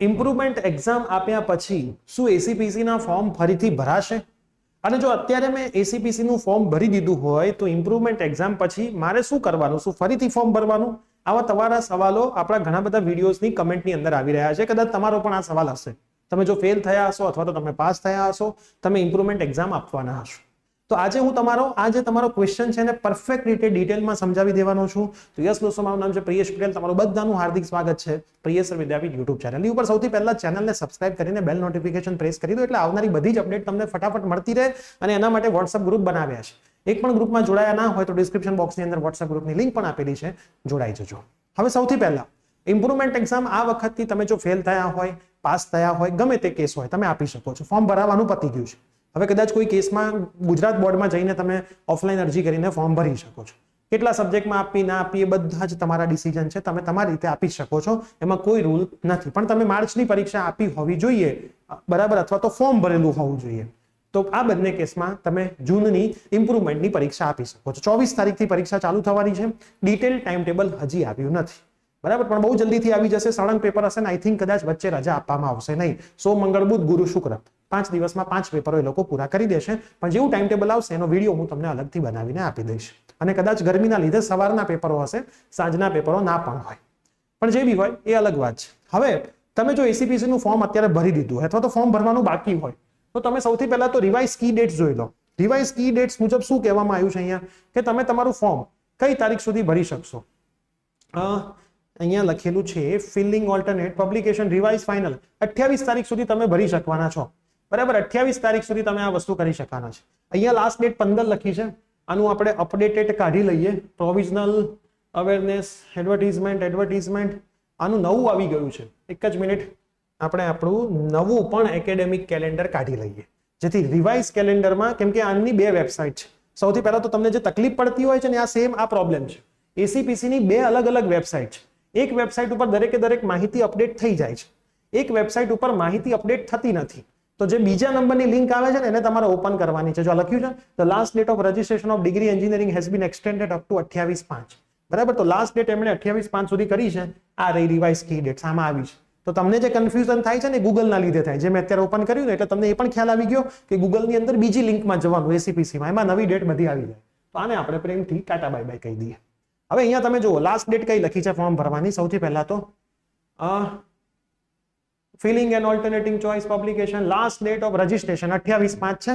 Improvement exam આપ્યા પછી શું એસીપીસીના ફોર્મ ફરીથી ભરાશે? અને જો અત્યારે મેં એસીપીસીનું ફોર્મ ભરી દીધું હોય તો ઇમ્પ્રુવમેન્ટ એક્ઝામ પછી મારે શું કરવાનું? શું ફરીથી ફોર્મ ભરવાનું? આવા તમારા સવાલો આપણા ઘણા બધા વિડીયોઝની કમેન્ટની અંદર આવી રહ્યા છે. કદાચ તમારો પણ આ સવાલ હશે. તમે જો ફેલ થયા હશો અથવા તો તમે પાસ થયા હશો, તમે ઇમ્પ્રુવમેન્ટ એક્ઝામ આપવાના હશો. તો આજે હું તમારો ક્વેશ્ચન છે એને પરફેક્ટ રીતે ડિટેલમાં સમજાવી દેવાનો છું. તો યસ દોસ્તો, મારું નામ છે પ્રિયેશ પટેલ. તમારું બધાનું હાર્દિક સ્વાગત છે પ્રિયેશ વિદ્યાપીઠ યુટ્યુબ ચેનલની ઉપર. સૌથી પહેલા ચેનલને સબસ્ક્રાઇબ કરીને બેલ નોટિફિકેશન પ્રેસ કરી દો એટલે આવનારી બધી જ અપડેટ તમને ફટાફટ મળતી રહે. અને એના માટે વોટ્સઅપ ગ્રુપ બનાવ્યા છે. એક પણ ગ્રુપમાં જોડાયા ના હોય તો ડિસ્ક્રિપ્શન બોક્સની અંદર વોટ્સઅપ ગ્રુપની લિંક પણ આપેલી છે, જોડાઈ જજો. હવે સૌથી પહેલા ઇમ્પ્રુવમેન્ટ એક્ઝામ આ વખતથી તમે જો ફેલ થયા હોય, પાસ થયા હોય, ગમે તે કેસ હોય, તમે આપી શકો છો. ફોર્મ ભરાવાનું પતી ગયું છે. હવે કદાચ કોઈ કેસમાં ગુજરાત બોર્ડમાં જઈને તમે ઓફલાઈન અરજી કરીને ફોર્મ ભરી શકો છો. કેટલા સબ્જેક્ટમાં આપી ના આપી એ બધા જ તમારા ડિસિઝન છે. તમે તમારી રીતે આપી શકો છો, એમાં કોઈ રૂલ નથી. પણ તમે માર્ચની પરીક્ષા આપી હોવી જોઈએ, બરાબર, અથવા તો ફોર્મ ભરેલું હોવું જોઈએ. તો આ બંને કેસમાં તમે જૂનની ઇમ્પ્રુવમેન્ટની પરીક્ષા આપી શકો છો. 24 તારીખથી પરીક્ષા ચાલુ થવાની છે. ડિટેલ ટાઈમ ટેબલ હજી આવ્યું નથી, બરાબર, પણ બહુ જલ્દીથી આવી જશે. સળંગ પેપર હશે ને આઈ થિંક કદાચ વચ્ચે રજા આપવામાં આવશે નહીં. સોમ, મંગળ, બુધ, ગુરુ, શુક્ર 5 દિવસમાં 5 પેપરો એ લોકો પૂરા કરી દેશે. પણ જેવું ટાઈમ ટેબલ આવશે એનો વિડીયો હું તમને અલગથી બનાવીને આપી દઈશ. અને કદાચ ગરમીના લીધે સવારના પેપરો હશે, સાંજના પેપરો ના પણ હોય. પણ જે બી હોય એ અલગ વાત છે. હવે તમે જો એસીપીસી નું ફોર્મ અત્યારે ભરી દીધું અથવા તો ફોર્મ ભરવાનું બાકી હોય તો તમે સૌથી પહેલા તો રિવાઇઝ કી ડેટ્સ જોઈ લો. રિવાઇઝ કી ડેટ્સ મુજબ શું કહેવામાં આવ્યું છે અહીંયા કે તમે તમારું ફોર્મ કઈ તારીખ સુધી ભરી શકશો. અહીંયા લખેલું છે filling alternate publication revise final 28 તારીખ સુધી તમે ભરી શકવાના છો, બરાબર. 28 તારીખ સુધી તમે આ વસ્તુ કરી શકવાના છે. અહીંયા લાસ્ટ ડેટ 15 લખી છે. આનું આપણે અપડેટેડ કાઢી લઈએ. પ્રોવિઝનલ અવેરનેસ એડવર્ટીઝમેન્ટ આનું નવું આવી ગયું છે. એક જ મિનિટ, આપણે આપણું નવું પણ એકેડેમિક કેલેન્ડર કાઢી લઈએ જેથી રિવાઇઝ કેલેન્ડરમાં, કેમ કે આની 2 વેબસાઇટ છે. સૌથી પહેલા તો તમને જે તકલીફ પડતી હોય છે ને આ પ્રોબ્લેમ છે. એસીપીસીની 2 અલગ અલગ વેબસાઇટ છે. એક વેબસાઇટ ઉપર દરેક માહિતી અપડેટ થઈ જાય છે, એક વેબસાઇટ ઉપર માહિતી અપડેટ થતી નથી. તો જે બીજા નંબરની લિંક આવે છે ને એને તમારે ઓપન કરવાની છે. જો લખ્યું છે the last date of registration of degree engineering has been extended up to 28/5, બરાબર. તો લાસ્ટ ડેટ એમણે 28/5 સુધી કરી છે. આ રહી રિવાઇઝ કી ડેટ આમાં આવી છે. તો તમને જે કન્ફ્યુઝન થાય છે ને ગૂગલના લીધે થાય. જે મેં અત્યારે ઓપન કર્યું ને એટલે તમને એ પણ ખ્યાલ આવી ગયો કે ગૂગલની અંદર બીજી લિંકમાં જવાનું એસીપીસીમાં, એમાં નવી ડેટ બધી આવી જાય. તો આને આપણે પ્રેમથી ટાટા બાય બાય કહી દઈએ. હવે અહીંયા તમે જુઓ લાસ્ટ ડેટ કઈ લખી છે ફોર્મ ભરવાની. સૌથી પહેલા તો filling and alternating choice publication last date of registration 28/5 છે.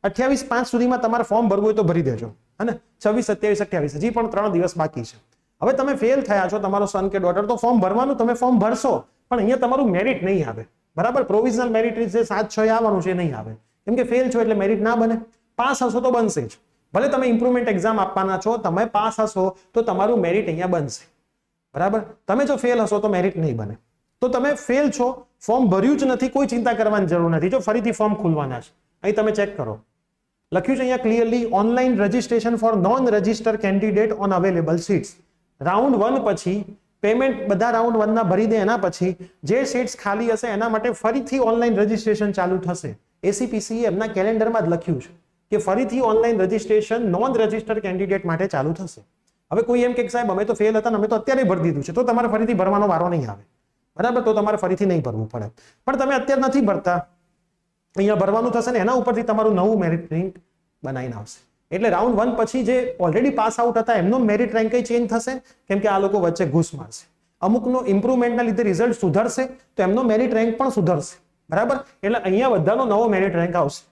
28/5 સુધીમાં તમારે ફોર્મ ભરવું હોય તો ભરી દેજો. અને 26, 27, 28 હજી પણ 3 દિવસ બાકી છે. હવે તમે ફેલ થયા છો, તમારો સન કે ડોટર, તો ફોર્મ ભરવાનું, તમે ફોર્મ ભરશો પણ અહીંયા તમારું મેરિટ નહીં આવે, બરાબર. પ્રોવિઝનલ મેરિટ જે 7-6 આવવાનું છે એ નહીં આવે, કેમ કે ફેલ છો એટલે મેરિટ ના બને. પાસ હશો તો બનશે જ. ભલે તમે ઇમ્પ્રુવમેન્ટ એક્ઝામ આપવાના છો, તમે પાસ હશો તો તમારું મેરિટ અહીંયા બનશે, બરાબર. તમે જો ફેલ હશો તો મેરિટ નહીં બને. તો તમે ફેલ છો, ફોર્મ ભર્યું જ નથી, કોઈ ચિંતા કરવાની જરૂર નથી. જો ફરીથી ફોર્મ ખુલવાના છે, અહીં તમે ચેક કરો, લખ્યું છે અહીંયા clearly online registration four non register candidate on available seats. Round 1 પછી પેમેન્ટ બધા રાઉન્ડ 1 ના ભરી દે, એના પછી જે સીટ્સ ખાલી હશે એના માટે ફરીથી ઓનલાઈન રજિસ્ટ્રેશન ચાલુ થશે. એસીપીસી એમના કેલેન્ડરમાં જ લખ્યું છે કે ફરીથી online registration non register candidate માટે ચાલુ થશે. હવે કોઈ એમ કે સાહેબ અમે તો ફેલ હતા ને અમે તો અત્યારે ભરી દીધું છે, તો તમારે ફરીથી ભરવાનો વારો નહીં આવે, બરાબર. તો તમારે ફરીથી નહીં ભરવું પડે. પણ તમે અત્યારે નથી ભરતા, અહીંયા ભરવાનું થશે ને એના ઉપરથી તમારું નવું મેરિટ રેન્ક બનાવીને આવશે. એટલે રાઉન્ડ 1 પછી જે ઓલરેડી પાસ આઉટ હતા એમનો મેરિટ રેન્ક ચેન્જ થશે, કેમ કે આ લોકો વચ્ચે ઘૂસ મારશે. અમુકનો ઇમ્પ્રુવમેન્ટના લીધે રિઝલ્ટ સુધરશે તો એમનો મેરિટ રેન્ક પણ સુધરશે, બરાબર. એટલે અહીંયા બધાનો નવો મેરિટ રેન્ક આવશે,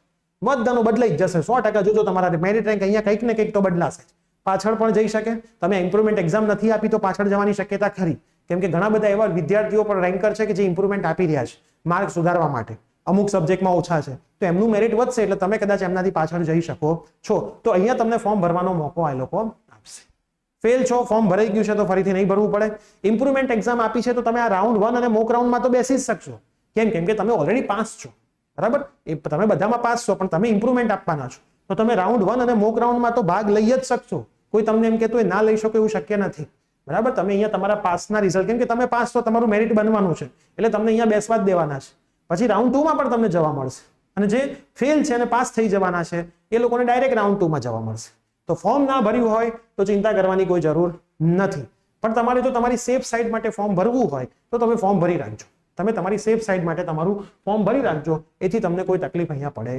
બધાનો બદલાઈ જ જશે 100%. જોજો તમારા મેરિટ રેન્ક અહીંયા કંઈક ને કંઈક તો બદલાશે. પાછળ પણ જઈ શકે. તમે ઇમ્પ્રુવમેન્ટ એક્ઝામ નથી આપી તો પાછળ જવાની શક્યતા ખરી, કેમ કે ઘણા બધા એવા વિદ્યાર્થીઓ પણ રેન્કર છે કે જે ઇમ્પ્રુવમેન્ટ આપી રહ્યા છે માર્ક સુધારવા માટે. અમુક સબ્જેક્ટમાં ઓછા છે તો એમનું મેરિટ વધશે એટલે તમે કદાચ એમનાથી પાછળ જઈ શકો છો. તો અહીંયા તમને ફોર્મ ભરવાનો મોકો આ લોકો આપશે. ફેલ છો, ફોર્મ ભરાઈ ગયું છે તો ફરીથી નહીં ભરવું પડે. ઇમ્પ્રુવમેન્ટ એક્ઝામ આપી છે તો તમે આ રાઉન્ડ 1 અને મોક રાઉન્ડમાં તો બેસી જ શકશો. કેમ કે તમે ઓલરેડી પાસ છો, બરાબર. તમે બધામાં પાસ છો પણ તમે ઇમ્પ્રુવમેન્ટ આપવાના છો તો તમે રાઉન્ડ 1 અને મોક રાઉન્ડમાં તો ભાગ લઈ જ શકશો. કોઈ તમને એમ કહેતું હોય ના લઈ શકો એવું શક્ય નથી, બરાબર. તમે અહીંયા તમારા પાસના રિઝલ્ટ, કેમ કે તમે પાસ તો તમારું મેરિટ બનવાનું છે એટલે તમને અહીંયા બેસવા જ દેવાના છે. પછી રાઉન્ડ 2 માં પણ તમને જવા મળશે. અને જે ફેલ છે અને પાસ થઈ જવાના છે એ લોકોને ડાયરેક્ટ રાઉન્ડ 2 માં જવા મળશે. તો ફોર્મ ના ભર્યું હોય તો ચિંતા કરવાની કોઈ જરૂર નથી. પણ તમારે જો તમારી સેફ સાઈડ માટે ફોર્મ ભરવું હોય તો તમે ફોર્મ ભરી રાખજો, તમે તમારી સેફ સાઈડ માટે તમારું ફોર્મ ભરી રાખજો, એથી તમને કોઈ તકલીફ અહીંયા પડે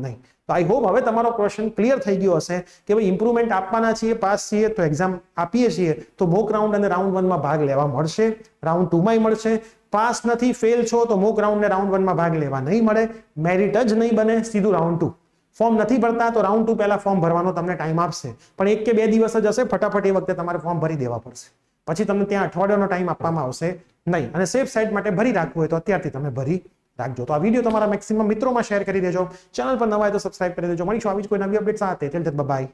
નહીં. તો આઈ હોપ હવે તમારો ક્વેશ્ચન ક્લિયર થઈ ગયો હશે કે ભાઈ ઇમ્પ્રુવમેન્ટ આપવાના છીએ, પાસ છીએ તો એક્ઝામ આપીએ છીએ તો મોક રાઉન્ડ અને રાઉન્ડ 1 માં ભાગ લેવા મળશે, રાઉન્ડ 2 માં મળશે. પાસ નથી, ફેલ છો તો મોક રાઉન્ડ ને રાઉન્ડ 1 માં ભાગ લેવા નહીં મળે, મેરિટ જ નહીં બને, સીધું રાઉન્ડ 2. ફોર્મ નથી ભરતા તો રાઉન્ડ 2 પહેલા ફોર્મ ભરવાનો તમને ટાઈમ આપશે, પણ 1 કે 2 દિવસ જ હશે, ફટાફટ એ વખતે તમારે ફોર્મ ભરી દેવા પડશે. પછી તમને ત્યાં અઠવાડિયાનો ટાઈમ આપવામાં આવશે નહીં. અને સેફ સાઈડ માટે ભરી રાખવું હોય તો અત્યારથી તમે ભરી રાખજો. તો આ વિડીયો તમારા મેક્સિમમ મિત્રોમાં શેર કરી દેજો. ચેનલ પર નવા હોય તો સબસ્ક્રાઇબ કરી દેજો. મળીશું આવી જ કોઈ નવી અપડેટ સાથે. Bye,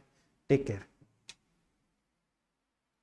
take care.